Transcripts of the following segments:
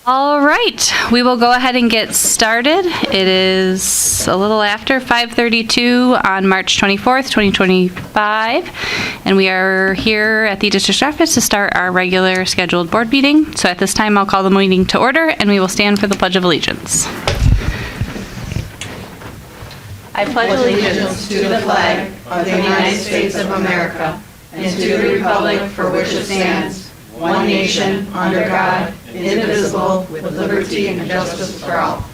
All right, we will go ahead and get started. It is a little after 5:32 on March 24th, 2025, and we are here at the district office to start our regular scheduled board meeting. So at this time, I'll call the meeting to order, and we will stand for the Pledge of Allegiance. I pledge allegiance to the flag of the United States of America and to the republic for which it stands, one nation, under God, indivisible, with liberty and justice for all.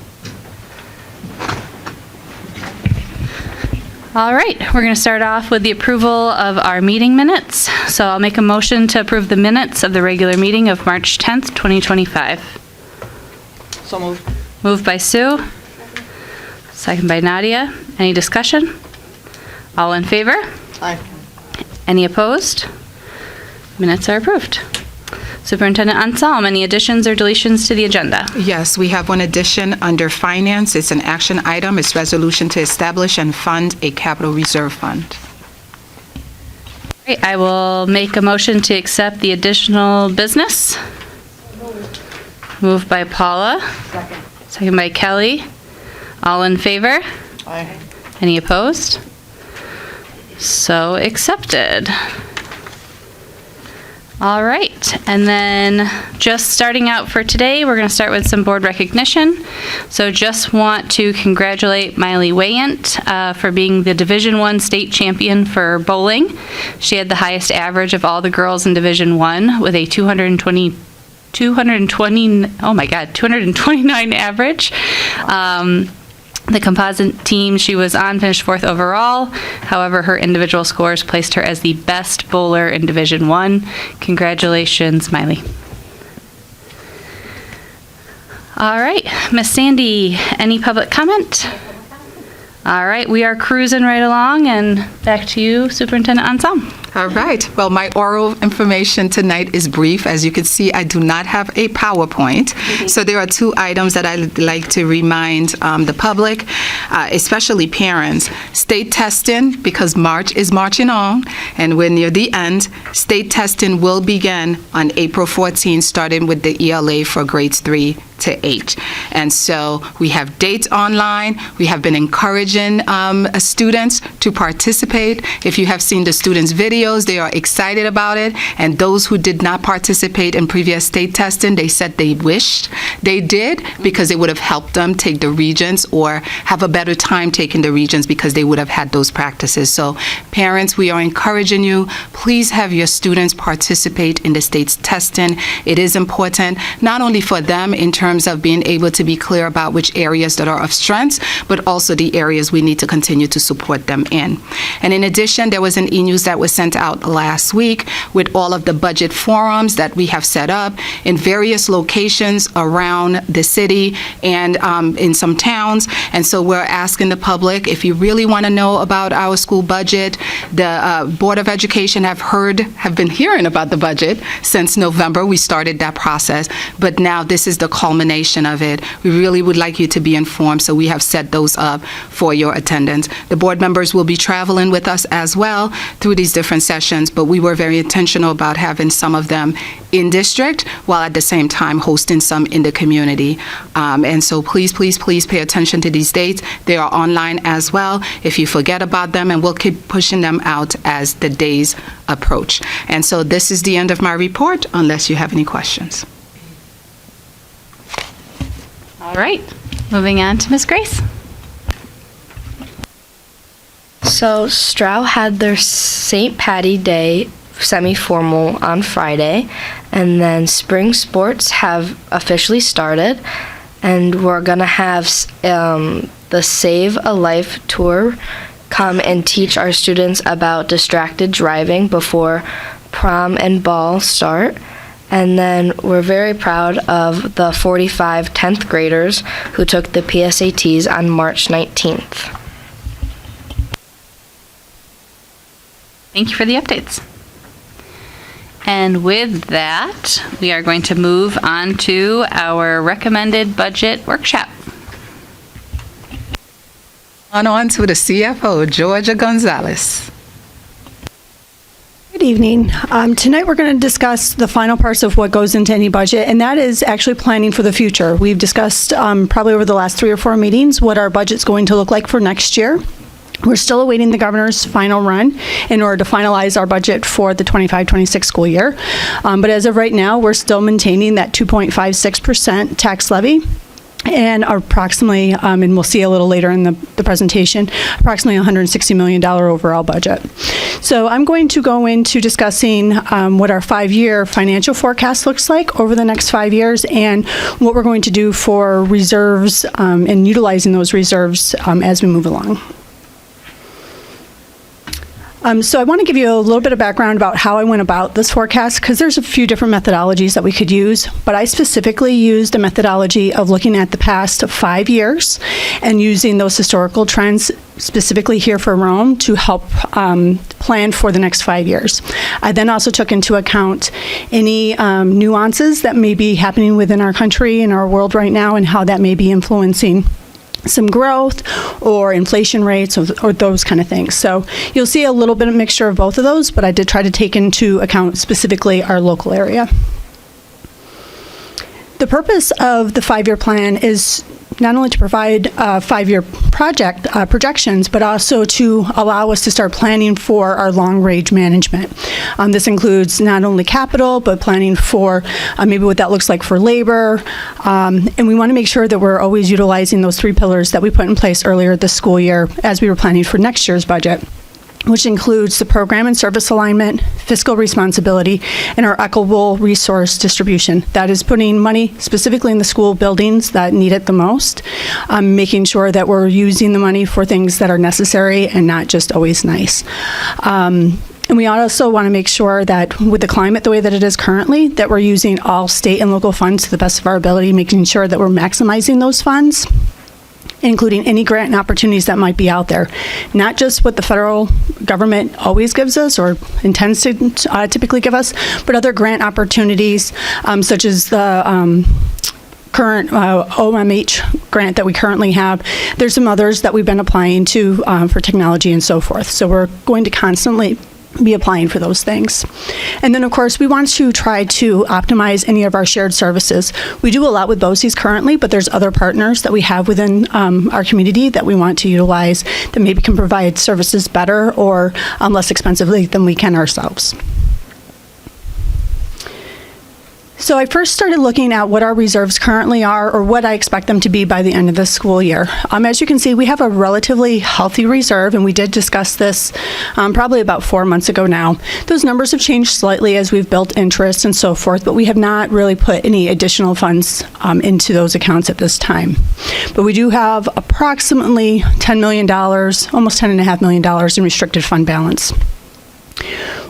All right, we're going to start off with the approval of our meeting minutes. So I'll make a motion to approve the minutes of the regular meeting of March 10th, 2025. So moved. Moved by Sue. Second by Nadia. Any discussion? All in favor? Aye. Any opposed? Minutes are approved. Superintendent Anselm, any additions or deletions to the agenda? Yes, we have one addition under finance. It's an action item. It's resolution to establish and fund a capital reserve fund. Great. I will make a motion to accept the additional business. Moved by Paula. Second. Second by Kelly. All in favor? Aye. Any opposed? So accepted. All right, and then just starting out for today, we're going to start with some board recognition. So just want to congratulate Miley Wayant for being the Division I state champion for bowling. She had the highest average of all the girls in Division I with a 229 average. The composite team she was on finished 4th overall. However, her individual scores placed her as the best bowler in Division I. Congratulations, Miley. All right, Miss Sandy, any public comment? All right, we are cruising right along, and back to you, Superintendent Anselm. All right. Well, my oral information tonight is brief. As you can see, I do not have a PowerPoint. So there are two items that I'd like to remind the public, especially parents. State testing, because March is marching on, and we're near the end. State testing will begin on April 14th, starting with the ELA for grades 3 to 8. And so we have dates online. We have been encouraging students to participate. If you have seen the students' videos, they are excited about it. And those who did not participate in previous state testing, they said they wished they did, because it would have helped them take the Regents or have a better time taking the Regents, because they would have had those practices. So parents, we are encouraging you, please have your students participate in the state's testing. It is important, not only for them in terms of being able to be clear about which areas that are of strength, but also the areas we need to continue to support them in. And in addition, there was an e-news that was sent out last week with all of the budget forums that we have set up in various locations around the city and in some towns. And so we're asking the public, if you really want to know about our school budget, the Board of Education have been hearing about the budget since November. We started that process, but now this is the culmination of it. We really would like you to be informed, so we have set those up for your attendance. The board members will be traveling with us as well through these different sessions, but we were very intentional about having some of them in district while at the same time hosting some in the community. And so please, please, please pay attention to these dates. They are online as well if you forget about them, and we'll keep pushing them out as the days approach. And so this is the end of my report, unless you have any questions. All right, moving on to Ms. Grace. So Stroud had their St. Patty Day semi-formal on Friday, and then spring sports have officially started, and we're gonna have the Save a Life tour come and teach our students about distracted driving before prom and ball start. And then we're very proud of the 45 10th graders who took the PSATs on March 19th. Thank you for the updates. And with that, we are going to move on to our recommended budget workshop. On to the CFO, Georgia Gonzalez. Good evening. Tonight we're going to discuss the final parts of what goes into any budget, and that is actually planning for the future. We've discussed probably over the last 3 or 4 meetings what our budget's going to look like for next year. We're still awaiting the governor's final run in order to finalize our budget for the 25-26 school year. But as of right now, we're still maintaining that 2.56% tax levy. And approximately, and we'll see a little later in the presentation, approximately $160 million overall budget. So I'm going to go into discussing what our 5-year financial forecast looks like over the next 5 years and what we're going to do for reserves and utilizing those reserves as we move along. So I want to give you a little bit of background about how I went about this forecast, because there's a few different methodologies that we could use, but I specifically used a methodology of looking at the past 5 years and using those historical trends specifically here for Rome to help plan for the next 5 years. I then also took into account any nuances that may be happening within our country and our world right now and how that may be influencing some growth or inflation rates or those kind of things. So you'll see a little bit of mixture of both of those, but I did try to take into account specifically our local area. The purpose of the 5-year plan is not only to provide 5-year projections, but also to allow us to start planning for our long-range management. This includes not only capital, but planning for maybe what that looks like for labor. And we want to make sure that we're always utilizing those 3 pillars that we put in place earlier this school year as we were planning for next year's budget, which includes the program and service alignment, fiscal responsibility, and our equitable resource distribution. That is putting money specifically in the school buildings that need it the most, making sure that we're using the money for things that are necessary and not just always nice. And we also want to make sure that with the climate the way that it is currently, that we're using all state and local funds to the best of our ability, making sure that we're maximizing those funds, including any grant and opportunities that might be out there. Not just what the federal government always gives us or intends to typically give us, but other grant opportunities such as the current OMH grant that we currently have. There's some others that we've been applying to for technology and so forth. So we're going to constantly be applying for those things. And then, of course, we want to try to optimize any of our shared services. We do a lot with BOCES currently, but there's other partners that we have within our community that we want to utilize that maybe can provide services better or less expensively than we can ourselves. So I first started looking at what our reserves currently are or what I expect them to be by the end of the school year. As you can see, we have a relatively healthy reserve, and we did discuss this probably about 4 months ago now. Those numbers have changed slightly as we've built interest and so forth, but we have not really put any additional funds into those accounts at this time. But we do have approximately $10 million, almost $10.5 million in restricted fund balance.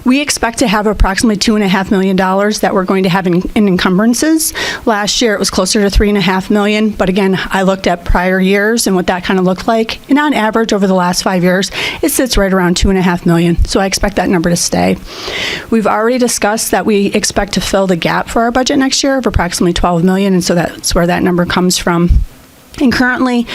We expect to have approximately $2.5 million that we're going to have in encumbrances. Last year, it was closer to $3.5 million, but again, I looked at prior years and what that kind of looked like, and on average, over the last 5 years, it sits right around $2.5 million, so I expect that number to stay. We've already discussed that we expect to fill the gap for our budget next year of approximately $12 million, and so that's where that number comes from. And currently,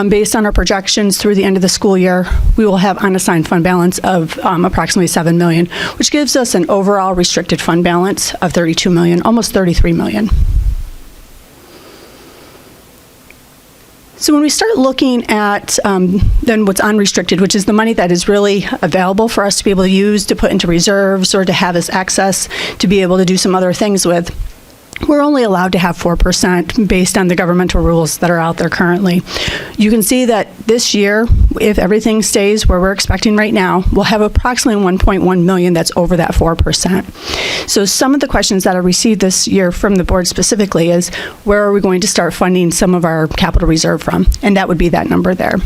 based on our projections through the end of the school year, we will have unassigned fund balance of approximately $7 million, which gives us an overall restricted fund balance of $32 million, almost $33 million. So when we start looking at then what's unrestricted, which is the money that is really available for us to be able to use to put into reserves or to have as access to be able to do some other things with, we're only allowed to have 4% based on the governmental rules that are out there currently. You can see that this year, if everything stays where we're expecting right now, we'll have approximately 1.1 million that's over that 4%. So some of the questions that I received this year from the board specifically is, where are we going to start funding some of our capital reserve from? And that would be that number there.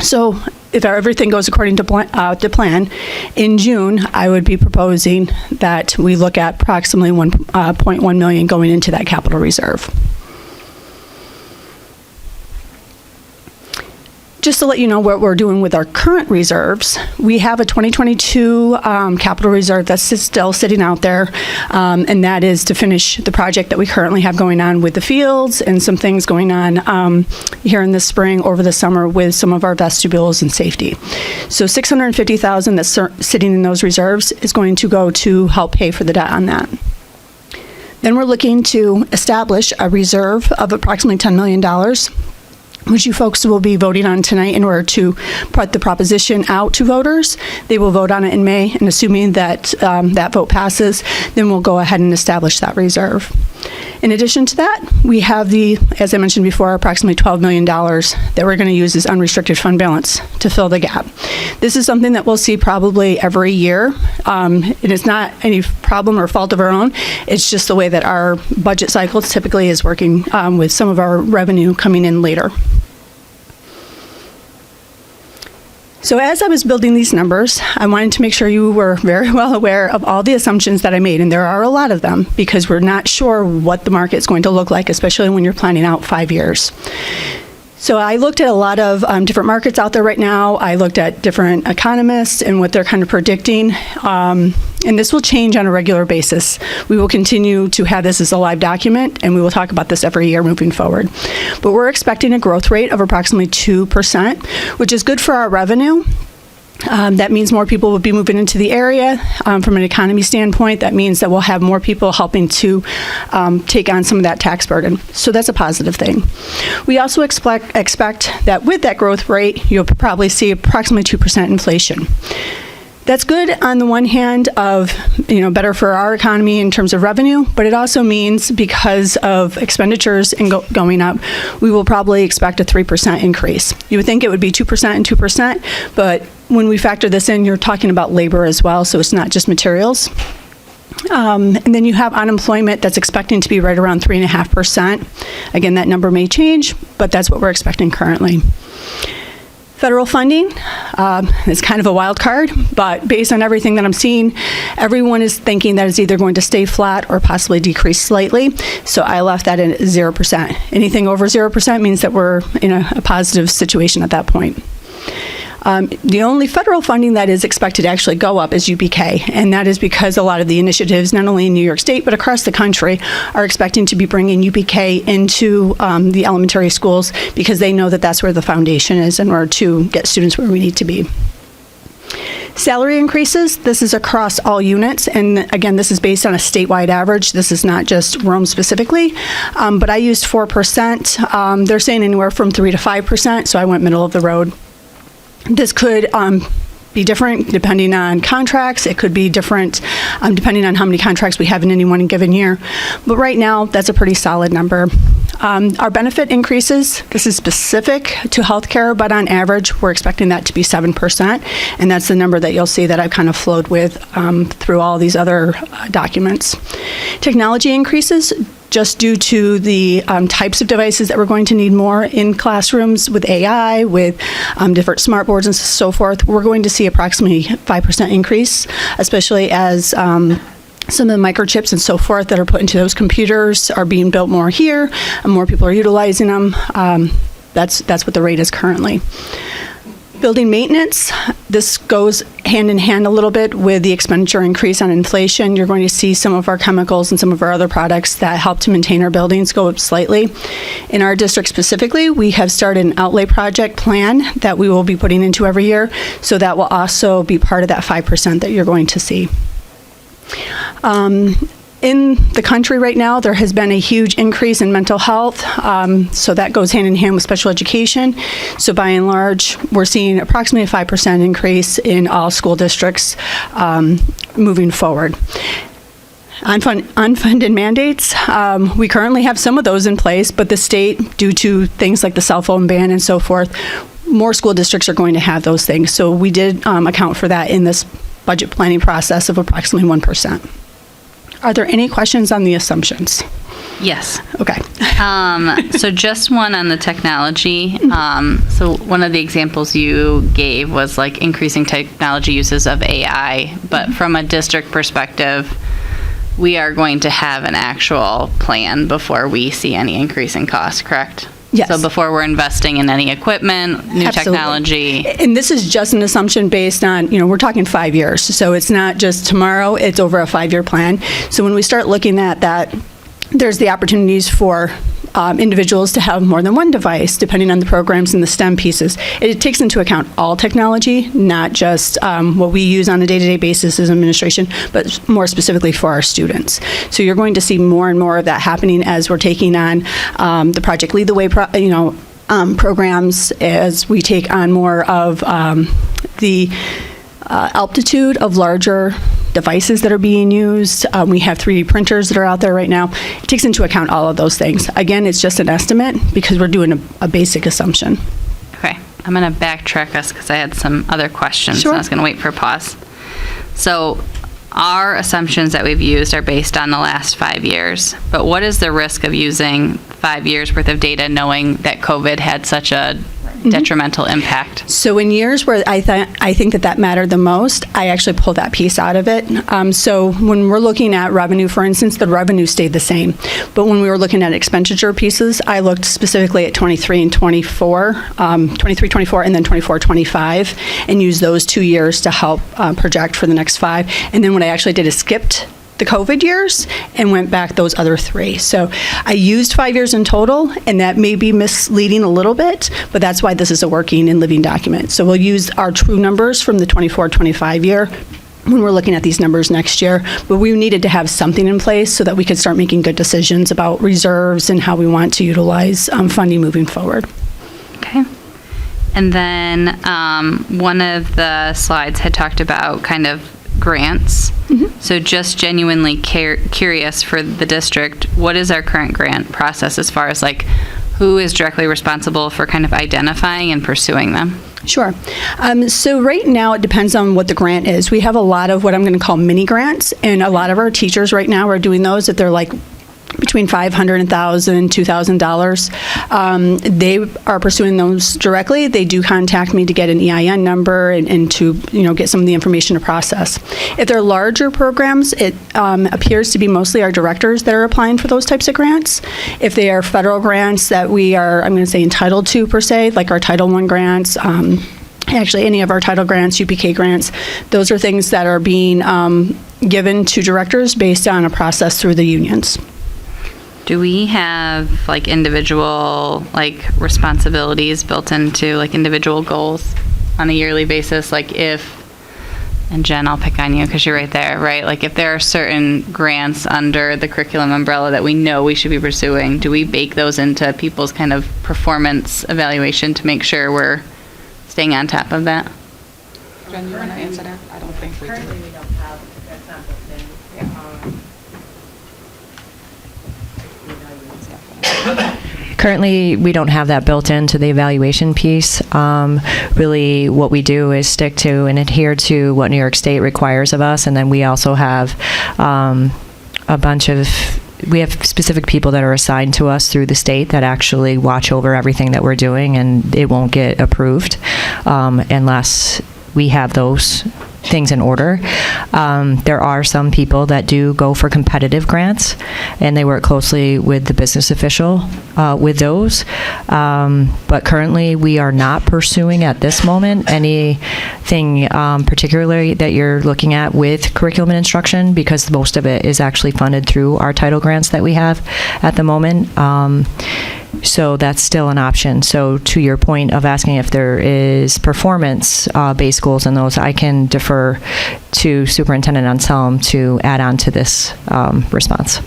So if everything goes according to plan, in June, I would be proposing that we look at approximately 1.1 million going into that capital reserve. Just to let you know what we're doing with our current reserves, we have a 2022 capital reserve that's still sitting out there, and that is to finish the project that we currently have going on with the fields and some things going on here in the spring, over the summer, with some of our vestibules and safety. So $650,000 that's sitting in those reserves is going to go to help pay for the debt on that. Then we're looking to establish a reserve of approximately $10 million, which you folks will be voting on tonight in order to put the proposition out to voters. They will vote on it in May, and assuming that that vote passes, then we'll go ahead and establish that reserve. In addition to that, we have as I mentioned before, approximately $12 million that we're going to use as unrestricted fund balance to fill the gap. This is something that we'll see probably every year. It is not any problem or fault of our own. It's just the way that our budget cycle typically is working, with some of our revenue coming in later. So as I was building these numbers, I wanted to make sure you were very well aware of all the assumptions that I made, and there are a lot of them, because we're not sure what the market's going to look like, especially when you're planning out 5 years. So I looked at a lot of different markets out there right now. I looked at different economists and what they're kind of predicting. And this will change on a regular basis. We will continue to have this as a live document, and we will talk about this every year moving forward. But we're expecting a growth rate of approximately 2%, which is good for our revenue. That means more people will be moving into the area. From an economy standpoint, that means that we'll have more people helping to take on some of that tax burden. So that's a positive thing. We also expect that with that growth rate, you'll probably see approximately 2% inflation. That's good on the one hand of, better for our economy in terms of revenue, but it also means because of expenditures and going up, we will probably expect a 3% increase. You would think it would be 2% and 2%, but when we factor this in, you're talking about labor as well, so it's not just materials. And then you have unemployment that's expecting to be right around 3.5%. Again, that number may change, but that's what we're expecting currently. Federal funding is kind of a wild card, but based on everything that I'm seeing, everyone is thinking that it's either going to stay flat or possibly decrease slightly. So I left that at 0%. Anything over 0% means that we're in a positive situation at that point. The only federal funding that is expected to actually go up is UPK, and that is because a lot of the initiatives, not only in New York State, but across the country, are expecting to be bringing UPK into the elementary schools because they know that that's where the foundation is in order to get students where we need to be. Salary increases, this is across all units, and again, this is based on a statewide average. This is not just Rome specifically, but I used 4%. They're saying anywhere from 3 to 5%, so I went middle of the road. This could be different depending on contracts. It could be different depending on how many contracts we have in any one given year. But right now, that's a pretty solid number. Our benefit increases, this is specific to healthcare, but on average, we're expecting that to be 7%. And that's the number that you'll see that I've kind of flowed with through all these other documents. Technology increases, just due to the types of devices that we're going to need more in classrooms with AI, with different smart boards and so forth. We're going to see approximately 5% increase, especially as some of the microchips and so forth that are put into those computers are being built more here, and more people are utilizing them. That's what the rate is currently. Building maintenance, this goes hand in hand a little bit with the expenditure increase on inflation. You're going to see some of our chemicals and some of our other products that help to maintain our buildings go up slightly. In our district specifically, we have started an outlay project plan that we will be putting into every year, so that will also be part of that 5% that you're going to see. In the country right now, there has been a huge increase in mental health, so that goes hand in hand with special education. So by and large, we're seeing approximately a 5% increase in all school districts moving forward. Unfunded mandates, we currently have some of those in place, but the state, due to things like the cell phone ban and so forth, more school districts are going to have those things. So we did account for that in this budget planning process of approximately 1%. Are there any questions on the assumptions? Yes. Okay. So just one on the technology. So one of the examples you gave was like increasing technology uses of AI, but from a district perspective, we are going to have an actual plan before we see any increase in cost, correct? Yes. So before we're investing in any equipment, new Absolutely. technology. And this is just an assumption based on, we're talking 5 years. So it's not just tomorrow, it's over a 5-year plan. So when we start looking at that, there's the opportunities for individuals to have more than one device, depending on the programs and the STEM pieces. It takes into account all technology, not just what we use on a day-to-day basis as administration, but more specifically for our students. So you're going to see more and more of that happening as we're taking on the Project Lead the Way, programs, as we take on more of the altitude of larger devices that are being used. We have 3D printers that are out there right now. It takes into account all of those things. Again, it's just an estimate because we're doing a basic assumption. Okay, I'm going to backtrack us because I had some other questions. Sure. And I was going to wait for a pause. So our assumptions that we've used are based on the last 5 years, but what is the risk of using 5 years worth of data knowing that COVID had such a detrimental impact? So in years where I think that mattered the most, I actually pull that piece out of it. So when we're looking at revenue, for instance, the revenue stayed the same. But when we were looking at expenditure pieces, I looked specifically at 23 and 24, 23, 24, and then 24, 25, and used those 2 years to help project for the next 5. And then what I actually did is skipped the COVID years and went back those other 3. So I used 5 years in total, and that may be misleading a little bit, but that's why this is a working and living document. So we'll use our true numbers from the 24-25 year when we're looking at these numbers next year, but we needed to have something in place so that we could start making good decisions about reserves and how we want to utilize funding moving forward. Okay. And then one of the slides had talked about kind of grants. Mm-hmm. So just genuinely curious for the district, what is our current grant process as far as like who is directly responsible for kind of identifying and pursuing them? Sure. So right now, it depends on what the grant is. We have a lot of what I'm going to call mini grants, and a lot of our teachers right now are doing those if they're like between $500 and $1,000, $2,000. They are pursuing those directly. They do contact me to get an EIN number and to get some of the information to process. If they're larger programs, it appears to be mostly our directors that are applying for those types of grants. If they are federal grants that we are, I'm going to say, entitled to per se, like our Title I grants, actually any of our title grants, UPK grants, those are things that are being given to directors based on a process through the unions. Do we have like individual like responsibilities built into like individual goals on a yearly basis? Like if, and Jen, I'll pick on you because you're right there, right? Like if there are certain grants under the curriculum umbrella that we know we should be pursuing, do we bake those into people's kind of performance evaluation to make sure we're staying on top of that? Jen, you want to answer that? I don't think we do. Currently, we don't have, that's not built in. Currently, we don't have that built into the evaluation piece. Really, what we do is stick to and adhere to what New York State requires of us, and then we also have we have specific people that are assigned to us through the state that actually watch over everything that we're doing, and it won't get approved unless we have those things in order. There are some people that do go for competitive grants, and they work closely with the business official with those. But currently, we are not pursuing at this moment anything particularly that you're looking at with curriculum and instruction, because most of it is actually funded through our title grants that we have at the moment. So that's still an option. So to your point of asking if there is performance-based goals in those, I can defer to Superintendent Anselm to add on to this response.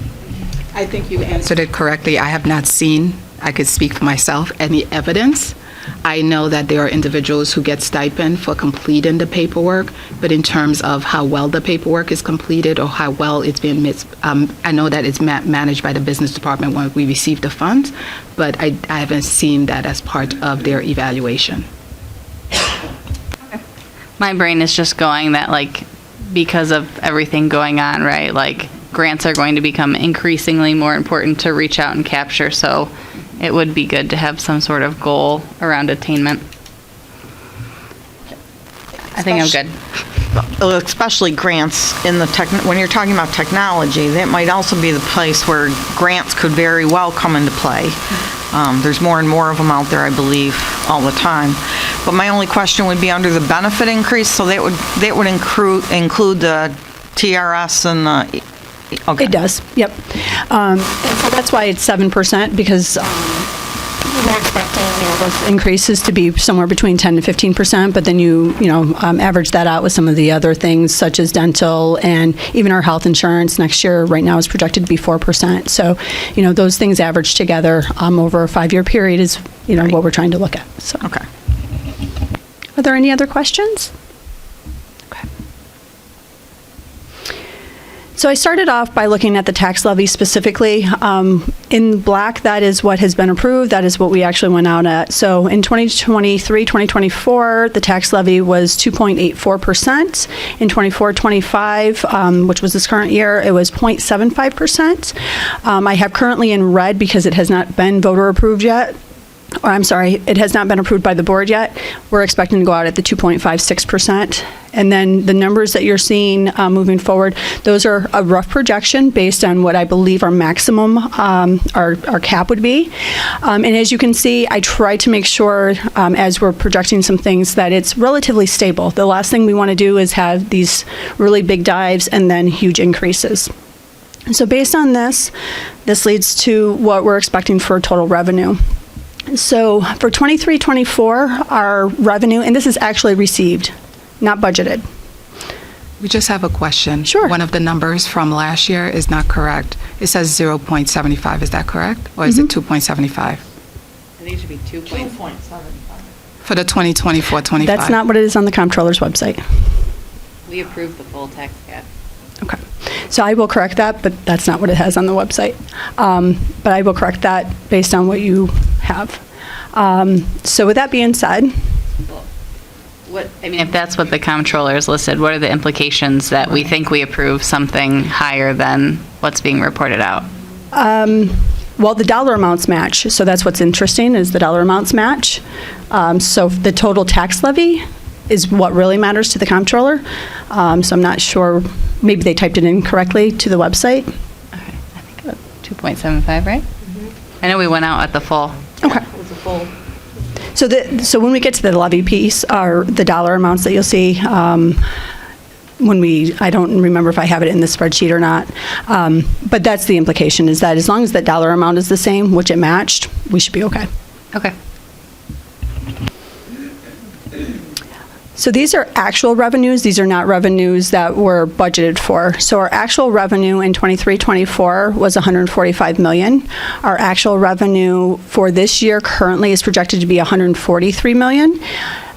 I think you answered it correctly. I have not seen, I could speak for myself, any evidence. I know that there are individuals who get stipend for completing the paperwork, but in terms of how well the paperwork is completed or how well it's being I know that it's managed by the business department when we receive the funds, but I haven't seen that as part of their evaluation. My brain is just going that like because of everything going on, right? Like grants are going to become increasingly more important to reach out and capture, so it would be good to have some sort of goal around attainment. I think I'm good. Especially grants in the when you're talking about technology, that might also be the place where grants could very well come into play. There's more and more of them out there, I believe, all the time. But my only question would be under the benefit increase, so that would include the TRS and the, okay. It does, yep. And so that's why it's 7%, because we're expecting those increases to be somewhere between 10 to 15%, but then you average that out with some of the other things such as dental and even our health insurance next year right now is projected to be 4%. So, those things averaged together over a 5-year period is, Right. what we're trying to look at. So, Okay. Are there any other questions? Okay. So I started off by looking at the tax levy specifically. In black, that is what has been approved. That is what we actually went out at. So in 2023, 2024, the tax levy was 2.84%. In 24-25, which was this current year, it was 0.75%. I have currently in red because it has not been voter approved yet. Or I'm sorry, it has not been approved by the board yet. We're expecting to go out at the 2.56%. And then the numbers that you're seeing moving forward, those are a rough projection based on what I believe our maximum, our cap would be. And as you can see, I try to make sure as we're projecting some things that it's relatively stable. The last thing we want to do is have these really big dives and then huge increases. So based on this leads to what we're expecting for total revenue. So for 23-24, our revenue, and this is actually received, not budgeted. We just have a question. Sure. One of the numbers from last year is not correct. It says 0.75. Is that correct? Or is it 2.75? I think it should be 2.75. For the 2024-25? That's not what it is on the comptroller's website. We approved the full tax cap. Okay. So I will correct that, but that's not what it has on the website. But I will correct that based on what you have. So with that being said, If that's what the comptroller is listed, what are the implications that we think we approve something higher than what's being reported out? well, the dollar amounts match. So that's what's interesting is the dollar amounts match. So the total tax levy is what really matters to the comptroller. So I'm not sure, maybe they typed it in correctly to the website. Okay, I think 2.75, right? I know we went out at the full. Okay. So when we get to the levy piece, are the dollar amounts that you'll see, I don't remember if I have it in the spreadsheet or not, but that's the implication, is that as long as that dollar amount is the same, which it matched, we should be okay. Okay. So these are actual revenues. These are not revenues that were budgeted for. So our actual revenue in 23-24 was $145 million. Our actual revenue for this year currently is projected to be $143 million.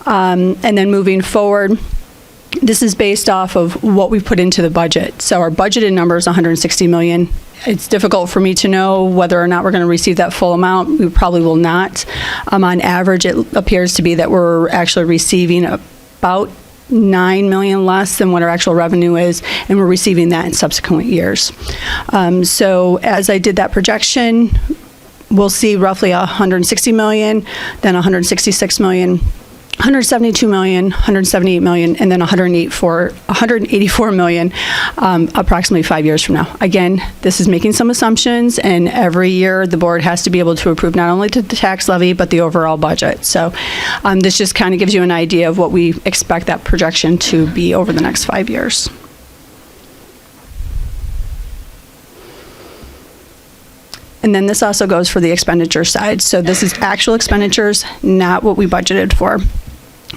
And then moving forward, this is based off of what we put into the budget. So our budgeted number is $160 million. It's difficult for me to know whether or not we're going to receive that full amount. We probably will not. On average, it appears to be that we're actually receiving about $9 million less than what our actual revenue is, and we're receiving that in subsequent years. So as I did that projection, we'll see roughly $160 million, then $166 million, $172 million, $178 million, and then $184 million approximately 5 years from now. Again, this is making some assumptions, and every year the board has to be able to approve not only the tax levy, but the overall budget. So this just kind of gives you an idea of what we expect that projection to be over the next 5 years. And then this also goes for the expenditure side. So this is actual expenditures, not what we budgeted for.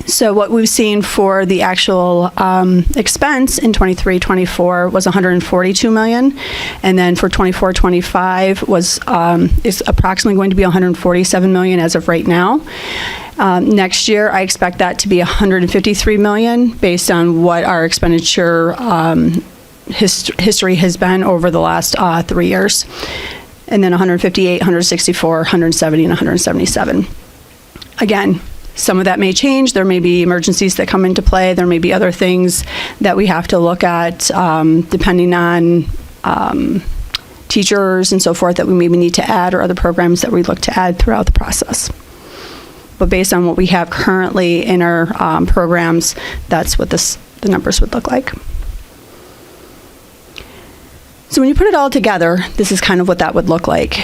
So what we've seen for the actual expense in 23-24 was $142 million, and then for 24-25 is approximately going to be $147 million as of right now. Next year, I expect that to be $153 million based on what our expenditure history has been over the last 3 years. And then 158, 164, 170, and 177. Again, some of that may change. There may be emergencies that come into play. There may be other things that we have to look at depending on teachers and so forth that we maybe need to add, or other programs that we look to add throughout the process. But based on what we have currently in our programs, that's what the numbers would look like. So when you put it all together, this is kind of what that would look like.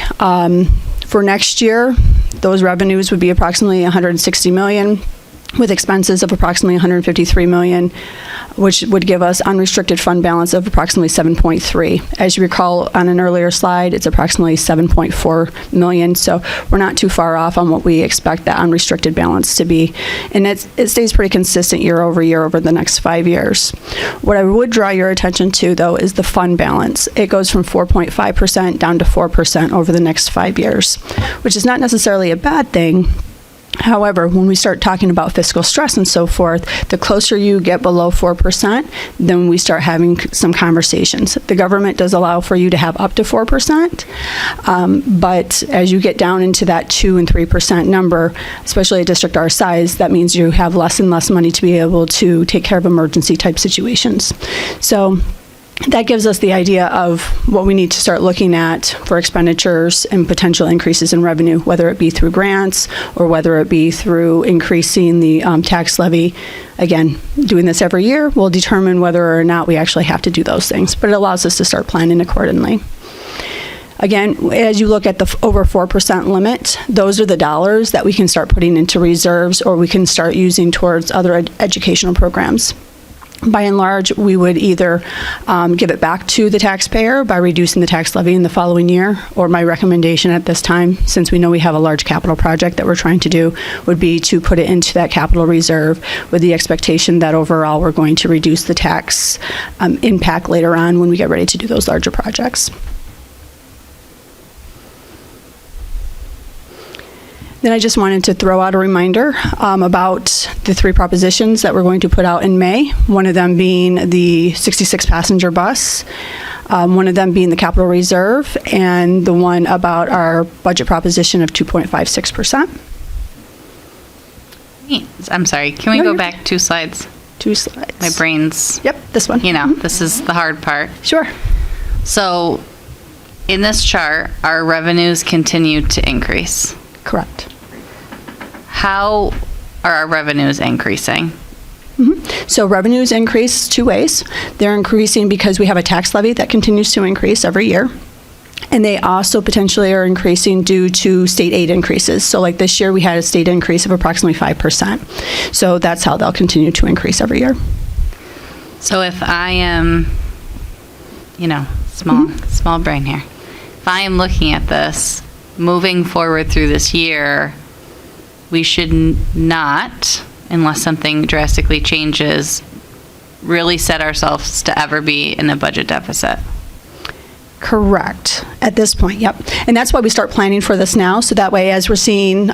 For next year, those revenues would be approximately 160 million, with expenses of approximately 153 million, which would give us unrestricted fund balance of approximately 7.3. As you recall on an earlier slide, it's approximately 7.4 million, so we're not too far off on what we expect that unrestricted balance to be. And it stays pretty consistent year over year over the next 5 years. What I would draw your attention to, though, is the fund balance. It goes from 4.5% down to 4% over the next 5 years, which is not necessarily a bad thing. However, when we start talking about fiscal stress and so forth, the closer you get below 4%, then we start having some conversations. The government does allow for you to have up to 4%, but as you get down into that 2 and 3% number, especially a district our size, that means you have less and less money to be able to take care of emergency type situations. So that gives us the idea of what we need to start looking at for expenditures and potential increases in revenue, whether it be through grants or whether it be through increasing the tax levy. Again, doing this every year will determine whether or not we actually have to do those things, but it allows us to start planning accordingly. Again, as you look at the over 4% limit, those are the dollars that we can start putting into reserves or we can start using towards other educational programs. By and large, we would either give it back to the taxpayer by reducing the tax levy in the following year, or my recommendation at this time, since we know we have a large capital project that we're trying to do, would be to put it into that capital reserve with the expectation that overall we're going to reduce the tax impact later on when we get ready to do those larger projects. Then I just wanted to throw out a reminder about the 3 propositions that we're going to put out in May, one of them being the 66-passenger bus, one of them being the capital reserve, and the one about our budget proposition of 2.56%. I'm sorry, can we No, go you're back 2 slides? 2 slides. My brain's, Yep, this one. this is the hard part. Sure. So in this chart, our revenues continue to increase. Correct. How are our revenues increasing? So revenues increase 2 ways. They're increasing because we have a tax levy that continues to increase every year. And they also potentially are increasing due to state aid increases. So like this year, we had a state increase of approximately 5%. So that's how they'll continue to increase every year. So if I am, small brain here. If I am looking at this, moving forward through this year, we should not, unless something drastically changes, really set ourselves to ever be in a budget deficit. Correct. At this point, yep. And that's why we start planning for this now. So that way, as we're seeing,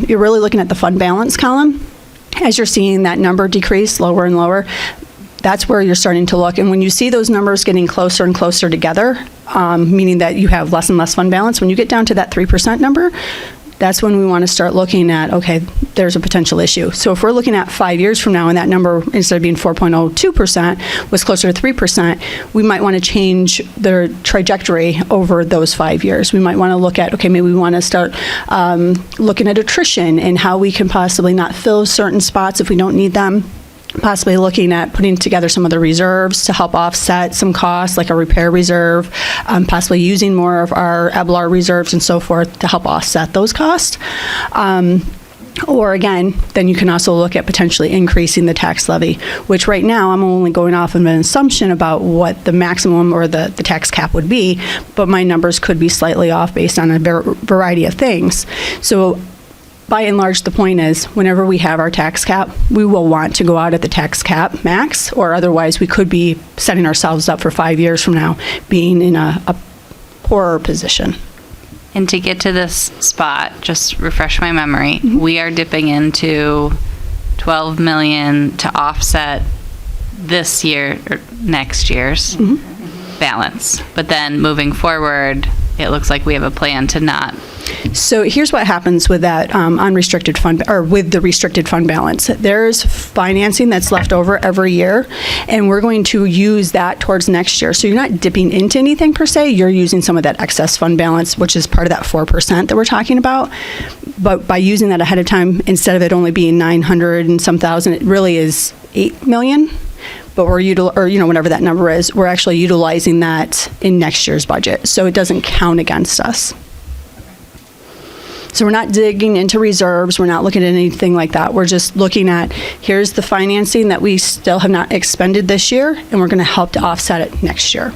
you're really looking at the fund balance column. As you're seeing that number decrease lower and lower, that's where you're starting to look. And when you see those numbers getting closer and closer together, meaning that you have less and less fund balance, when you get down to that 3% number, that's when we want to start looking at, okay, there's a potential issue. So if we're looking at 5 years from now and that number, instead of being 4.02%, was closer to 3%, we might want to change the trajectory over those 5 years. We might want to look at, okay, maybe we want to start looking at attrition and how we can possibly not fill certain spots if we don't need them. Possibly looking at putting together some of the reserves to help offset some costs, like a repair reserve, possibly using more of our EBLAR reserves and so forth to help offset those costs. Or again, then you can also look at potentially increasing the tax levy, which right now I'm only going off of an assumption about what the maximum or the tax cap would be, but my numbers could be slightly off based on a variety of things. So by and large, the point is, whenever we have our tax cap, we will want to go out at the tax cap max, or otherwise we could be setting ourselves up for 5 years from now being in a poorer position. And to get to this spot, just refresh my memory, we are dipping into 12 million to offset this year or next year's balance. But then moving forward, it looks like we have a plan to not. So here's what happens with that unrestricted fund, or with the restricted fund balance. There's financing that's left over every year, and we're going to use that towards next year. So you're not dipping into anything per se, you're using some of that excess fund balance, which is part of that 4% that we're talking about. But by using that ahead of time, instead of it only being 900 and some thousand, it really is 8 million. But we're whatever that number is, we're actually utilizing that in next year's budget. So it doesn't count against us. So we're not digging into reserves, we're not looking at anything like that. We're just looking at, here's the financing that we still have not expended this year, and we're going to help to offset it next year.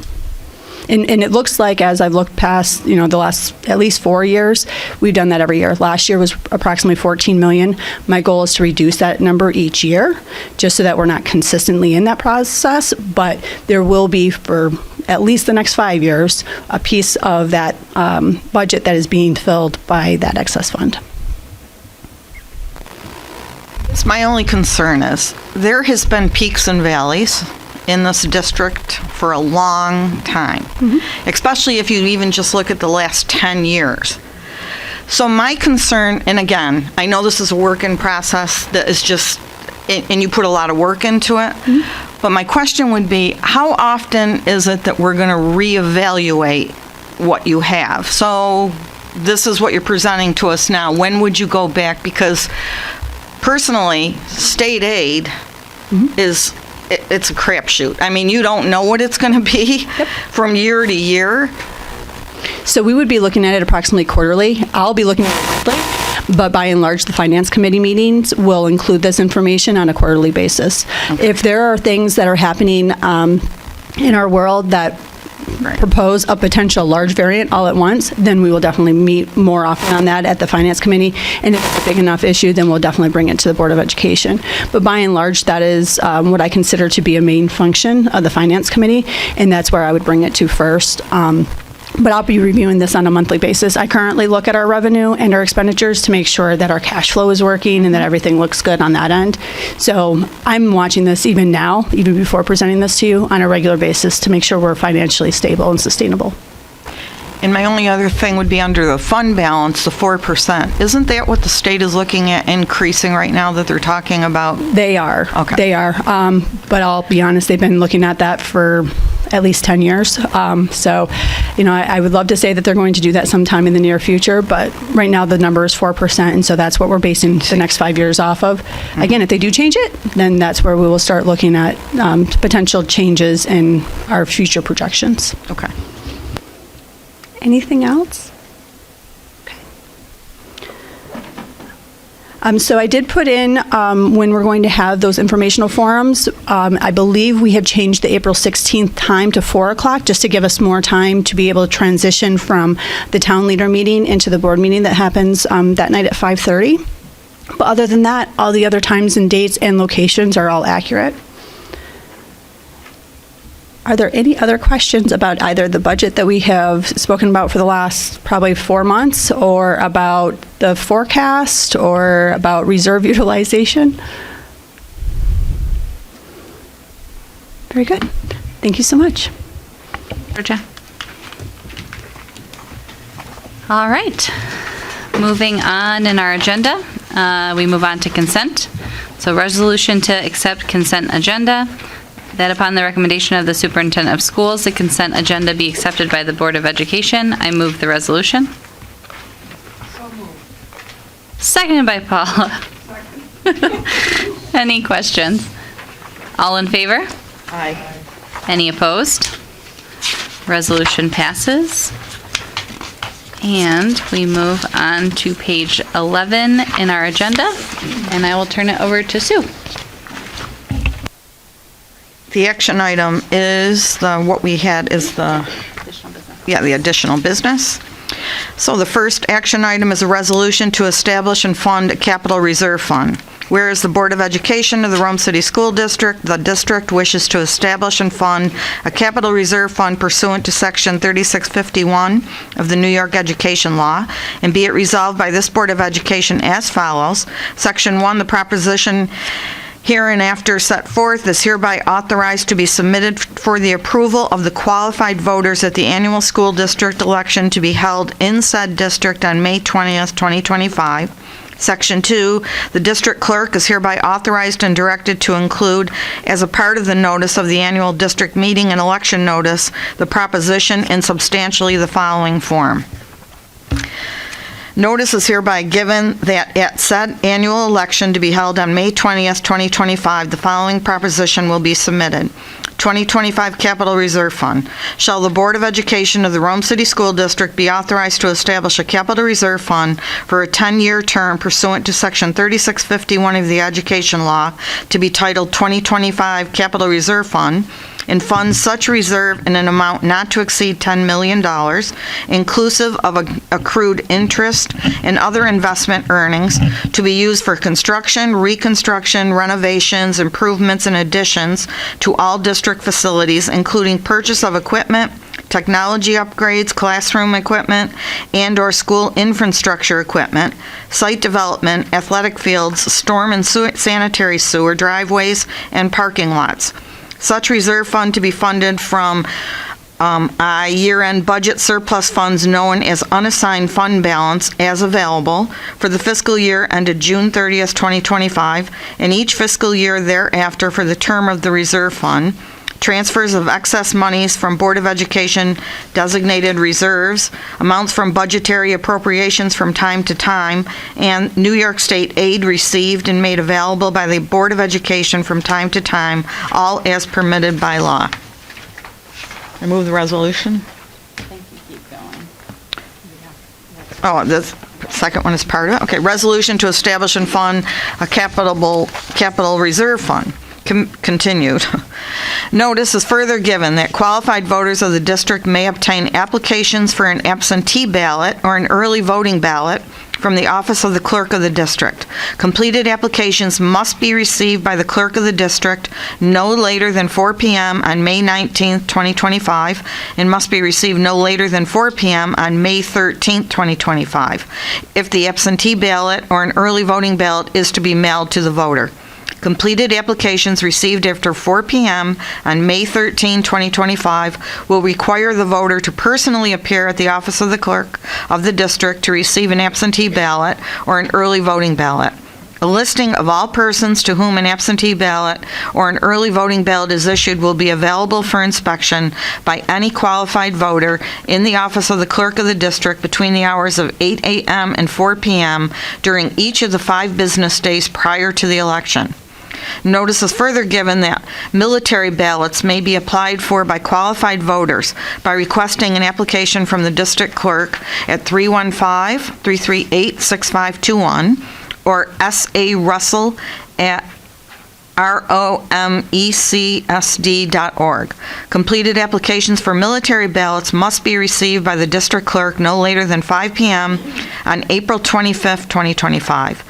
And it looks like, as I've looked past, the last at least 4 years, we've done that every year. Last year was approximately 14 million. My goal is to reduce that number each year, just so that we're not consistently in that process. But there will be, for at least the next 5 years, a piece of that budget that is being filled by that excess fund. My only concern is there has been peaks and valleys in this district for a long time, especially if you even just look at the last 10 years. So my concern, and again, I know this is a work in process that is just, and you put a lot of work into it, but my question would be, how often is it that we're going to reevaluate what you have? So this is what you're presenting to us now. When would you go back? Because personally, state aid is, it's a crapshoot. I mean, you don't know what it's going to be from year to year. So we would be looking at it approximately quarterly. I'll be looking at it monthly, but by and large, the Finance Committee meetings will include this information on a quarterly basis. If there are things that are happening in our world that propose a potential large variant all at once, then we will definitely meet more often on that at the Finance Committee. And if it's a big enough issue, then we'll definitely bring it to the Board of Education. But by and large, that is what I consider to be a main function of the Finance Committee, and that's where I would bring it to first. But I'll be reviewing this on a monthly basis. I currently look at our revenue and our expenditures to make sure that our cash flow is working and that everything looks good on that end. So I'm watching this even now, even before presenting this to you, on a regular basis to make sure we're financially stable and sustainable. And my only other thing would be under the fund balance, the 4%. Isn't that what the state is looking at increasing right now that they're talking about? They are. Okay. They are. But I'll be honest, they've been looking at that for at least 10 years. So, I would love to say that they're going to do that sometime in the near future, but right now the number is 4%, and so that's what we're basing the next 5 years off of. Again, if they do change it, then that's where we will start looking at potential changes in our future projections. Okay. Anything else? So I did put in when we're going to have those informational forums. I believe we have changed the April 16th time to 4 o'clock, just to give us more time to be able to transition from the town leader meeting into the board meeting that happens that night at 5:30. But other than that, all the other times and dates and locations are all accurate. Are there any other questions about either the budget that we have spoken about for the last probably 4 months, or about the forecast, or about reserve utilization? Very good. Thank you so much. Georgia. All right. Moving on in our agenda, we move on to consent. So resolution to accept consent agenda. That upon the recommendation of the superintendent of schools, the consent agenda be accepted by the Board of Education. I move the resolution. So moved. Seconded by Paula. Any questions? All in favor? Aye. Any opposed? Resolution passes. And we move on to page 11 in our agenda, and I will turn it over to Sue. The action item is what we had is the additional business. So the first action item is a resolution to establish and fund a capital reserve fund. Whereas the Board of Education of the Rome City School District, the district wishes to establish and fund a capital reserve fund pursuant to Section 3651 of the New York Education Law, and be it resolved by this Board of Education as follows. Section 1, the proposition hereinafter set forth is hereby authorized to be submitted for the approval of the qualified voters at the annual school district election to be held in said district on May 20th, 2025. Section 2, the district clerk is hereby authorized and directed to include, as a part of the notice of the annual district meeting and election notice, the proposition in substantially the following form. Notice is hereby given that at said annual election to be held on May 20th, 2025, the following proposition will be submitted. 2025 Capital Reserve Fund. Shall the Board of Education of the Rome City School District be authorized to establish a capital reserve fund for a 10-year term pursuant to Section 3651 of the Education Law to be titled 2025 Capital Reserve Fund, and fund such reserve in an amount not to exceed $10 million, inclusive of accrued interest and other investment earnings, to be used for construction, reconstruction, renovations, improvements, and additions to all district facilities, including purchase of equipment, technology upgrades, classroom equipment, and/or school infrastructure equipment, site development, athletic fields, storm and sanitary sewer driveways, and parking lots. Such reserve fund to be funded from year-end budget surplus funds known as unassigned fund balance as available for the fiscal year ended June 30th, 2025, and each fiscal year thereafter for the term of the reserve fund. Transfers of excess monies from Board of Education designated reserves, amounts from budgetary appropriations from time to time, and New York State aid received and made available by the Board of Education from time to time, all as permitted by law. I move the resolution. I think you keep going. Oh, the second one is part of it? Okay, resolution to establish and fund a capital reserve fund. Continued. Notice is further given that qualified voters of the district may obtain applications for an absentee ballot or an early voting ballot from the office of the clerk of the district. Completed applications must be received by the clerk of the district no later than 4 p.m. on May 19th, 2025, and must be received no later than 4 p.m. on May 13th, 2025, if the absentee ballot or an early voting ballot is to be mailed to the voter. Completed applications received after 4 p.m. on May 13, 2025 will require the voter to personally appear at the office of the clerk of the district to receive an absentee ballot or an early voting ballot. A listing of all persons to whom an absentee ballot or an early voting ballot is issued will be available for inspection by any qualified voter in the office of the clerk of the district between the hours of 8 a.m. and 4 p.m. during each of the 5 business days prior to the election. Notice is further given that military ballots may be applied for by qualified voters by requesting an application from the district clerk at 315-338-6521 or S.A. Russell at romecsd.org. Completed applications for military ballots must be received by the district clerk no later than 5 p.m. on April 25th, 2025.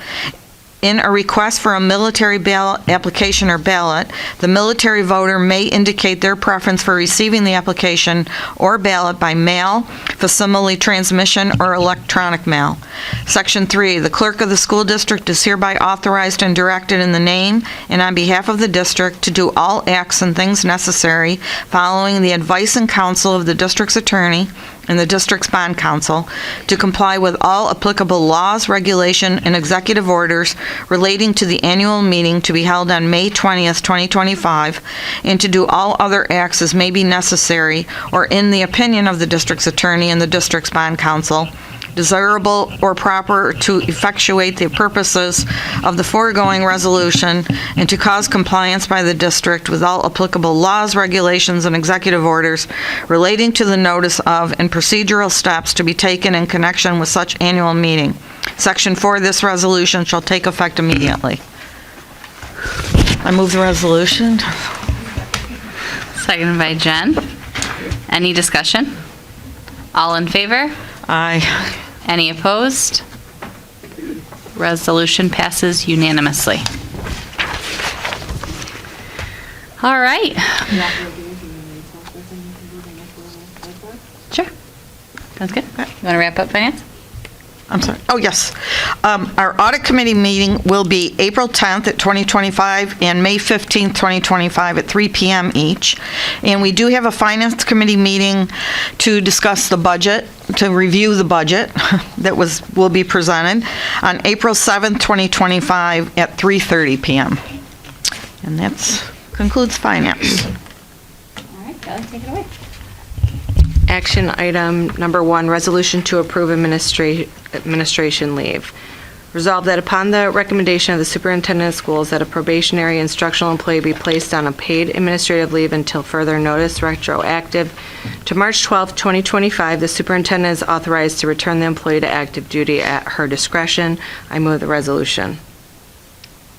In a request for a military ballot application or ballot, the military voter may indicate their preference for receiving the application or ballot by mail, facsimile transmission, or electronic mail. Section 3, the clerk of the school district is hereby authorized and directed in the name and on behalf of the district to do all acts and things necessary following the advice and counsel of the district's attorney and the district's bond counsel to comply with all applicable laws, regulation, and executive orders relating to the annual meeting to be held on May 20th, 2025, and to do all other acts as may be necessary or in the opinion of the district's attorney and the district's bond counsel, desirable or proper to effectuate the purposes of the foregoing resolution and to cause compliance by the district with all applicable laws, regulations, and executive orders relating to the notice of and procedural steps to be taken in connection with such annual meeting. Section 4, this resolution shall take effect immediately. I move the resolution. Seconded by Jen. Any discussion? All in favor? Aye. Any opposed? Resolution passes unanimously. All right. Sure. Sounds good. You want to wrap up finance? I'm sorry. Oh, yes. Our audit committee meeting will be April 10th at 2025 and May 15th, 2025 at 3 p.m. each. And we do have a finance committee meeting to discuss the budget, to review the budget that will be presented on April 7th, 2025 at 3:30 p.m. And that concludes finance. All right, Kelly, take it away. Action item number 1, resolution to approve administration leave. Resolved that upon the recommendation of the superintendent of schools that a probationary instructional employee be placed on a paid administrative leave until further notice, retroactive to March 12, 2025, the superintendent is authorized to return the employee to active duty at her discretion. I move the resolution.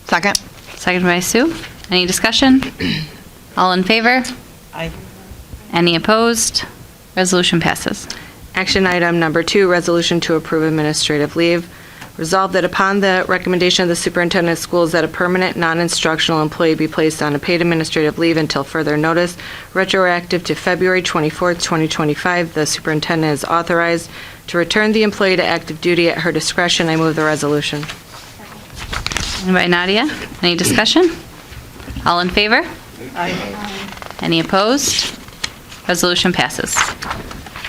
Second. Second by Sue. Any discussion? All in favor? Aye. Any opposed? Resolution passes. Action item number 2, resolution to approve administrative leave. Resolved that upon the recommendation of the superintendent of schools that a permanent non-instructional employee be placed on a paid administrative leave until further notice, retroactive to February 24th, 2025, the superintendent is authorized to return the employee to active duty at her discretion. I move the resolution. Second by Nadia. Any discussion? All in favor? Aye. Any opposed? Resolution passes.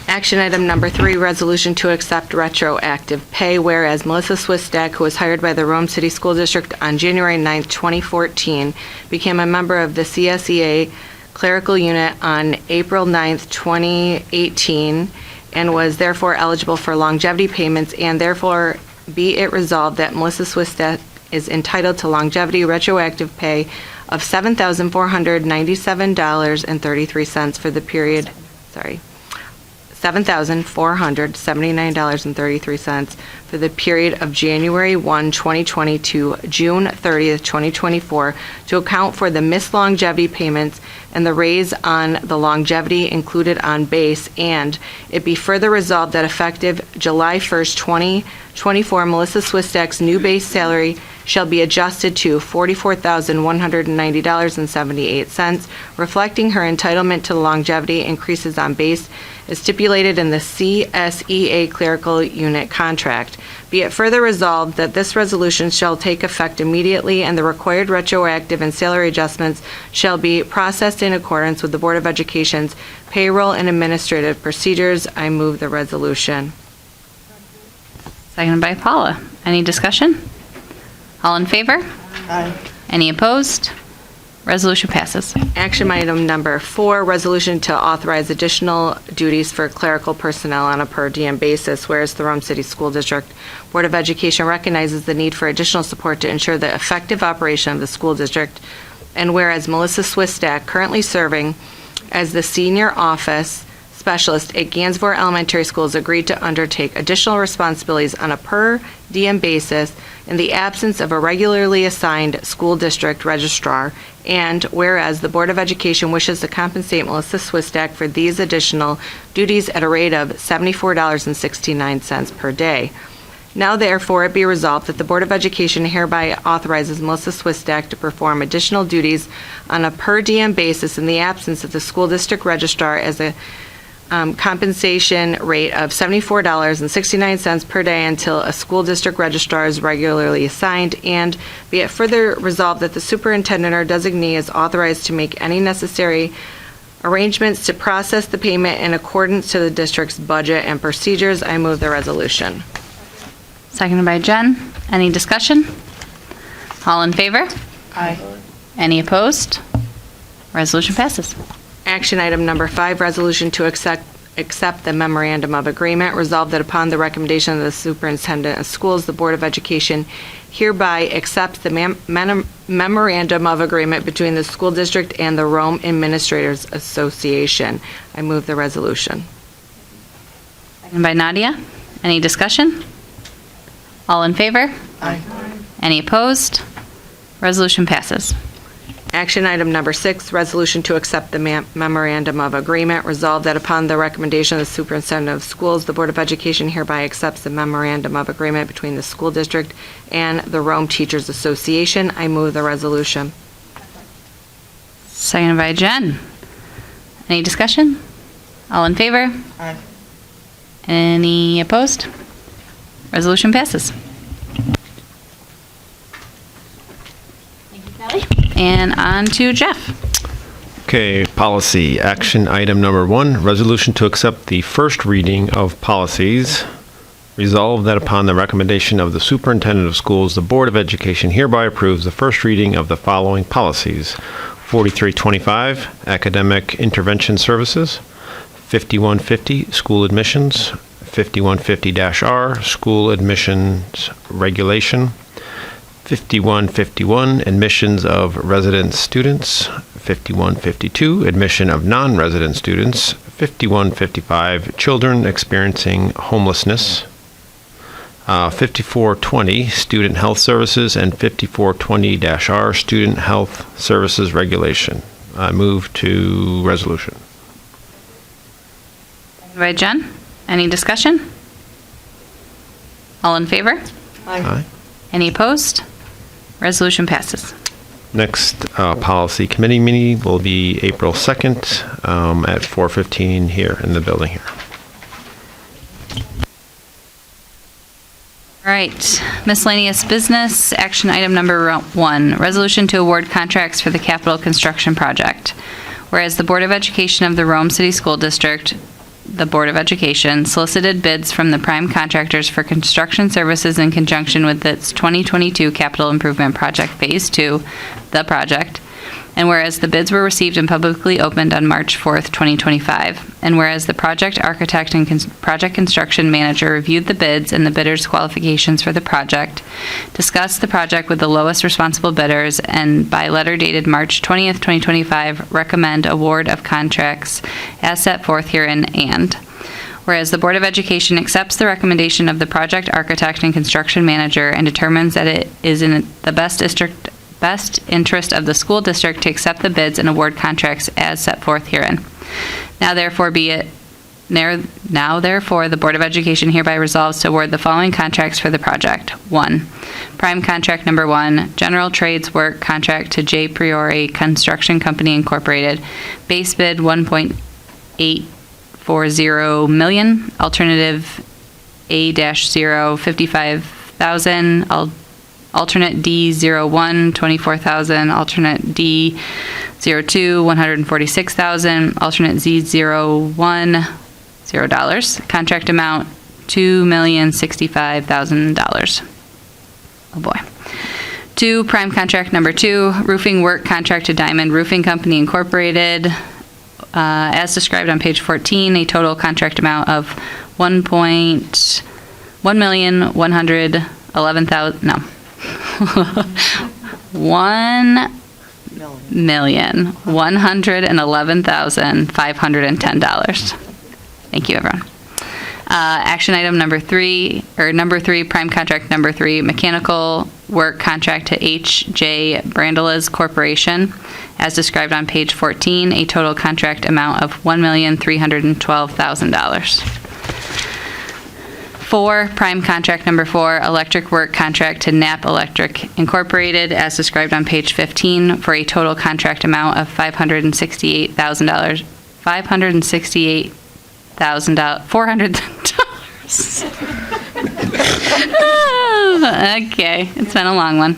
Action item number 3, resolution to accept retroactive pay, whereas Melissa Swistak, who was hired by the Rome City School District on January 9, 2014, became a member of the CSEA clerical unit on April 9, 2018, and was therefore eligible for longevity payments, and therefore be it resolved that Melissa Swistak is entitled to longevity retroactive pay of $7,497.33 for the period, $7,479.33 for the period of January 1, 2020 to June 30th, 2024, to account for the missed longevity payments and the raise on the longevity included on base, and it be further resolved that effective July 1st, 2024, Melissa Swistak's new base salary shall be adjusted to $44,190.78, reflecting her entitlement to the longevity increases on base as stipulated in the CSEA clerical unit contract. Be it further resolved that this resolution shall take effect immediately and the required retroactive and salary adjustments shall be processed in accordance with the Board of Education's payroll and administrative procedures. I move the resolution. Seconded by Paula. Any discussion? All in favor? Aye. Any opposed? Resolution passes. Action item number 4, resolution to authorize additional duties for clerical personnel on a per diem basis, whereas the Rome City School District Board of Education recognizes the need for additional support to ensure the effective operation of the school district, and whereas Melissa Swistak, currently serving as the senior office specialist at Gansville Elementary School, has agreed to undertake additional responsibilities on a per diem basis in the absence of a regularly assigned school district registrar, and whereas the Board of Education wishes to compensate Melissa Swistak for these additional duties at a rate of $74.69 per day. Now therefore it be resolved that the Board of Education hereby authorizes Melissa Swistak to perform additional duties on a per diem basis in the absence of the school district registrar as a compensation rate of $74.69 per day until a school district registrar is regularly assigned, and be it further resolved that the superintendent or designee is authorized to make any necessary arrangements to process the payment in accordance to the district's budget and procedures. I move the resolution. Seconded by Jen. Any discussion? All in favor? Aye. Any opposed? Resolution passes. Action item number 5, resolution to accept the memorandum of agreement. Resolved that upon the recommendation of the superintendent of schools, the Board of Education hereby accepts the memorandum of agreement between the school district and the Rome Administrators Association. I move the resolution. Seconded by Nadia. Any discussion? All in favor? Aye. Any opposed? Resolution passes. Action item number 6, resolution to accept the memorandum of agreement. Resolved that upon the recommendation of the superintendent of schools, the Board of Education hereby accepts the memorandum of agreement between the school district and the Rome Teachers Association. I move the resolution. Seconded by Jen. Any discussion? All in favor? Aye. Any opposed? Resolution passes. And on to Jeff. Okay, policy. Action item number 1, resolution to accept the first reading of policies. Resolved that upon the recommendation of the superintendent of schools, the Board of Education hereby approves the first reading of the following policies: 4325, academic intervention services; 5150, school admissions; 5150-R, School Admissions Regulation, 5151, Admissions of Resident Students, 5152, Admission of Non-Resident Students, 5155, Children Experiencing Homelessness, 5420, Student Health Services, and 5420-R, Student Health Services Regulation. I move to resolution. By Jen. Any discussion? All in favor? Aye. Any opposed? Resolution passes. Next policy committee meeting will be April 2nd at 4:15 here in the building here. All right, miscellaneous business, action item number 1, resolution to award contracts for the capital construction project. Whereas the Board of Education of the Rome City School District, the Board of Education, solicited bids from the prime contractors for construction services in conjunction with its 2022 capital improvement project Phase 2, the project. And whereas the bids were received and publicly opened on March 4th, 2025. And whereas the project architect and project construction manager reviewed the bids and the bidders' qualifications for the project, discussed the project with the lowest responsible bidders, and by letter dated March 20th, 2025, recommend award of contracts as set forth herein. And whereas the Board of Education accepts the recommendation of the project architect and construction manager and determines that it is in the best interest of the school district to accept the bids and award contracts as set forth herein. Now therefore the Board of Education hereby resolves to award the following contracts for the project. 1. Prime contract number 1, general trades work contract to J. Priori Construction Company Incorporated. Base bid 1.840 million. Alternative A-0 55,000. Alternate D01, 24,000. Alternate D02, 146,000. Alternate Z01, $0. Contract amount, $2,065,000. Oh boy. 2, prime contract number 2, roofing work contract to Diamond Roofing Company Incorporated. As described on page 14, a total contract amount of $1,111,000. No. $1,111,510. Thank you, everyone. Action item number 3, prime contract number 3, mechanical work contract to H.J. Brandelas Corporation. As described on page 14, a total contract amount of $1,312,000. 4, prime contract number 4, electric work contract to Knapp Electric Incorporated, as described on page 15, for a total contract amount of $400,000. Okay, it's been a long one.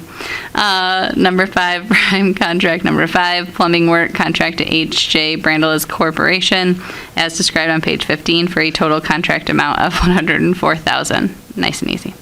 Number 5, prime contract number 5, plumbing work contract to H.J. Brandelas Corporation, as described on page 15, for a total contract amount of $104,000. Nice and easy.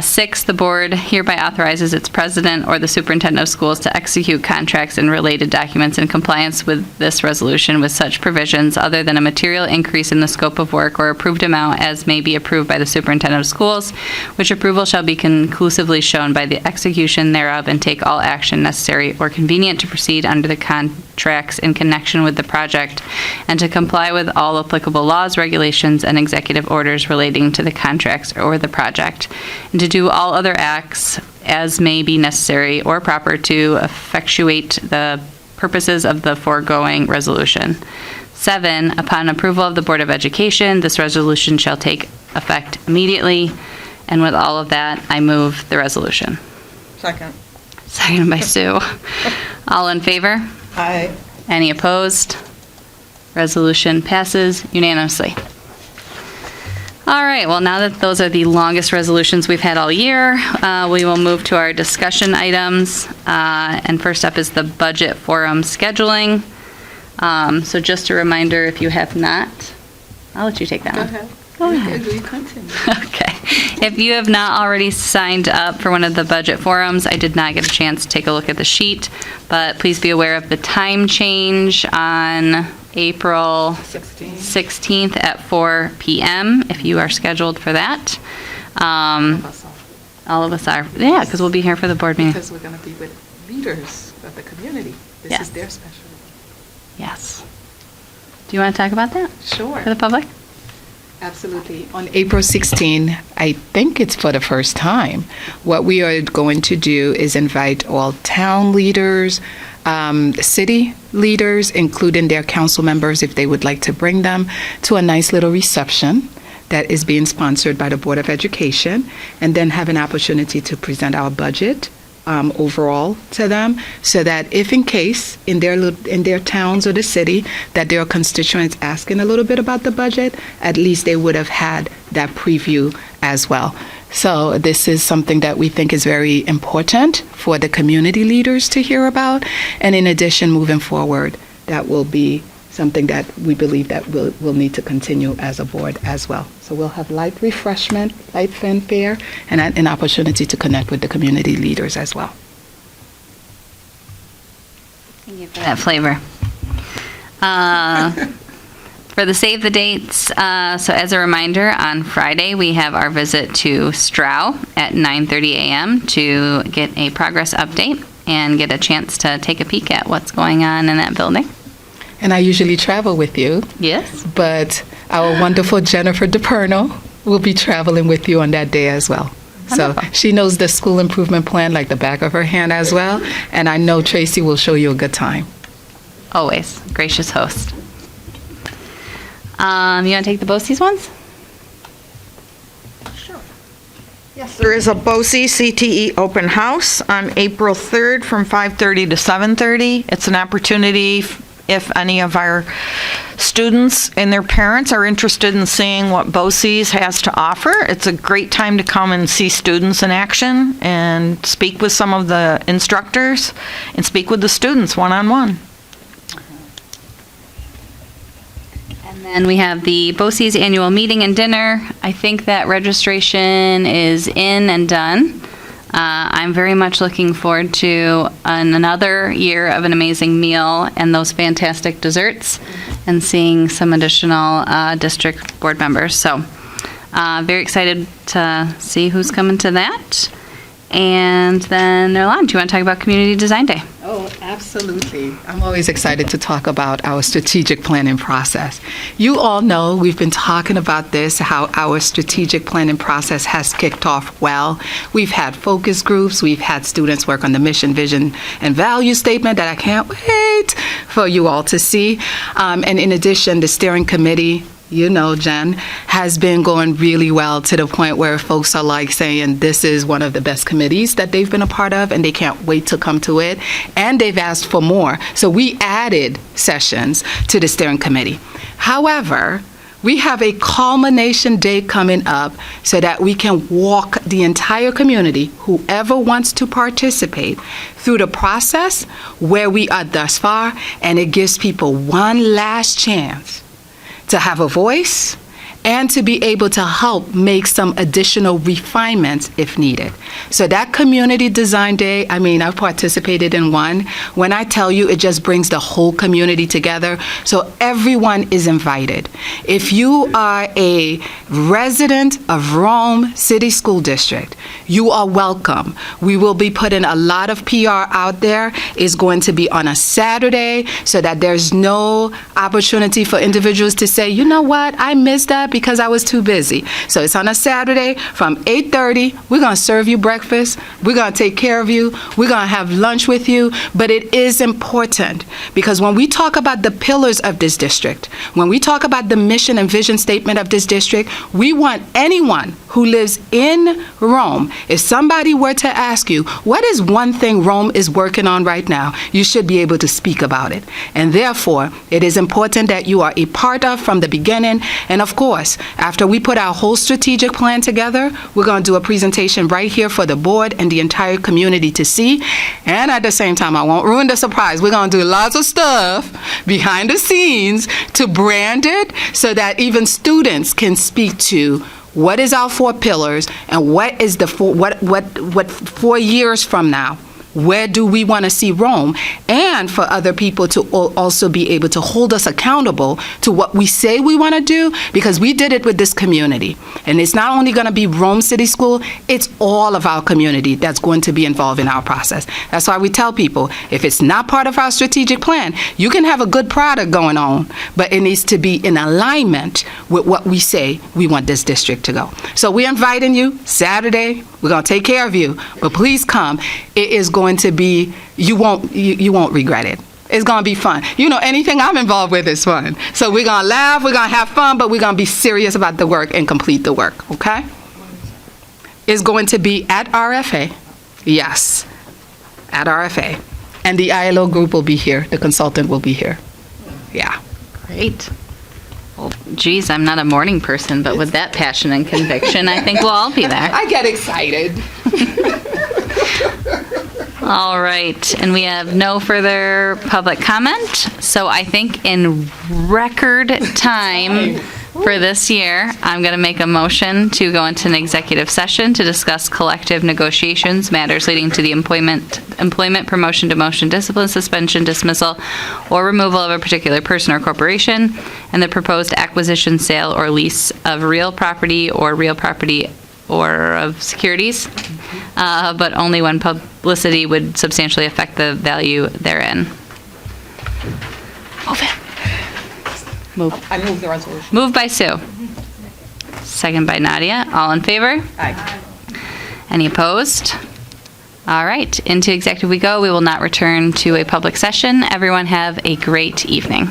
6, the board hereby authorizes its president or the superintendent of schools to execute contracts and related documents in compliance with this resolution with such provisions other than a material increase in the scope of work or approved amount as may be approved by the superintendent of schools, which approval shall be conclusively shown by the execution thereof and take all action necessary or convenient to proceed under the contracts in connection with the project and to comply with all applicable laws, regulations, and executive orders relating to the contracts or the project, and to do all other acts as may be necessary or proper to effectuate the purposes of the foregoing resolution. 7, upon approval of the Board of Education, this resolution shall take effect immediately. And with all of that, I move the resolution. Second. Seconded by Sue. All in favor? Aye. Any opposed? Resolution passes unanimously. All right, well, now that those are the longest resolutions we've had all year, we will move to our discussion items. And first up is the budget forum scheduling. So just a reminder, if you have not, I'll let you take that one. Go ahead. Okay. If you have not already signed up for one of the budget forums, I did not get a chance to take a look at the sheet, but please be aware of the time change on April 16th at 4 p.m. if you are scheduled for that. All of us are, yeah, because we'll be here for the board meeting. Because we're going to be with leaders of the community. This Yes. is their specialty. Yes. Do you want to talk about that Sure. for the public? Absolutely. On April 16, I think it's for the first time, what we are going to do is invite all town leaders, city leaders, including their council members, if they would like to bring them, to a nice little reception that is being sponsored by the Board of Education, and then have an opportunity to present our budget overall to them, so that if in case in their towns or the city that there are constituents asking a little bit about the budget, at least they would have had that preview as well. So this is something that we think is very important for the community leaders to hear about, and in addition, moving forward, that will be something that we believe that we'll need to continue as a board as well. So we'll have light refreshment, light fanfare, and an opportunity to connect with the community leaders as well. Thank you for that flavor. For the save the dates, so as a reminder, on Friday, we have our visit to Strow at 9:30 a.m. to get a progress update and get a chance to take a peek at what's going on in that building. And I usually travel with you, Yes. but our wonderful Jennifer DePerno will be traveling with you on that day as well. So Wonderful. she knows the school improvement plan like the back of her hand as well, and I know Tracy will show you a good time. Always. Gracious host. You want to take the BOCES ones? Yes, there is a BOCE CTE open house on April 3rd from 5:30 to 7:30. It's an opportunity if any of our students and their parents are interested in seeing what BOCES has to offer. It's a great time to come and see students in action and speak with some of the instructors and speak with the students one-on-one. And then we have the BOCES annual meeting and dinner. I think that registration is in and done. I'm very much looking forward to another year of an amazing meal and those fantastic desserts and seeing some additional district board members. So very excited to see who's coming to that. And then, Nerlon, do you want to talk about Community Design Day? Oh, absolutely. I'm always excited to talk about our strategic planning process. You all know we've been talking about this, how our strategic planning process has kicked off well. We've had focus groups, we've had students work on the mission, vision, and value statement that I can't wait for you all to see. And in addition, the steering committee, you know, Jen, has been going really well to the point where folks are like saying this is one of the best committees that they've been a part of and they can't wait to come to it. And they've asked for more. So we added sessions to the steering committee. However, we have a culmination day coming up so that we can walk the entire community, whoever wants to participate, through the process where we are thus far, and it gives people one last chance to have a voice and to be able to help make some additional refinements if needed. So that Community Design Day, I mean, I've participated in one. When I tell you, it just brings the whole community together. So everyone is invited. If you are a resident of Rome City School District, you are welcome. We will be putting a lot of PR out there. It's going to be on a Saturday so that there's no opportunity for individuals to say, you know what, I missed that because I was too busy. So it's on a Saturday from 8:30. We're going to serve you breakfast. We're going to take care of you. We're going to have lunch with you. But it is important because when we talk about the pillars of this district, when we talk about the mission and vision statement of this district, we want anyone who lives in Rome, if somebody were to ask you, what is one thing Rome is working on right now, you should be able to speak about it. And therefore, it is important that you are a part of from the beginning. And of course, after we put our whole strategic plan together, we're going to do a presentation right here for the board and the entire community to see. And at the same time, I won't ruin the surprise, we're going to do lots of stuff behind the scenes to brand it so that even students can speak to what is our 4 pillars and what is the 4 years from now, where do we want to see Rome? And and for other people to also be able to hold us accountable to what we say we want to do, because we did it with this community. And it's not only going to be Rome City School, it's all of our community that's going to be involved in our process. That's why we tell people, if it's not part of our strategic plan, you can have a good product going on, but it needs to be in alignment with what we say we want this district to go. So we're inviting you Saturday. We're going to take care of you, but please come. It is going to be, you won't regret it. It's going to be fun. You know, anything I'm involved with is fun. So we're going to laugh, we're going to have fun, but we're going to be serious about the work and complete the work, okay? It's going to be at RFA. Yes, at RFA. And the ILO group will be here. The consultant will be here. Yeah. Great. Well, geez, I'm not a morning person, but with that passion and conviction, I think we'll all be there. I get excited. All right, and we have no further public comment, so I think in record time for this year, I'm going to make a motion to go into an executive session to discuss collective negotiations, matters leading to the employment, promotion, demotion, discipline, suspension, dismissal, or removal of a particular person or corporation, and the proposed acquisition, sale, or lease of real property or of securities, but only when publicity would substantially affect the value therein. I move the resolution. Moved by Sue. Second by Nadia. All in favor? Aye. Any opposed? All right, into executive we go. We will not return to a public session. Everyone have a great evening.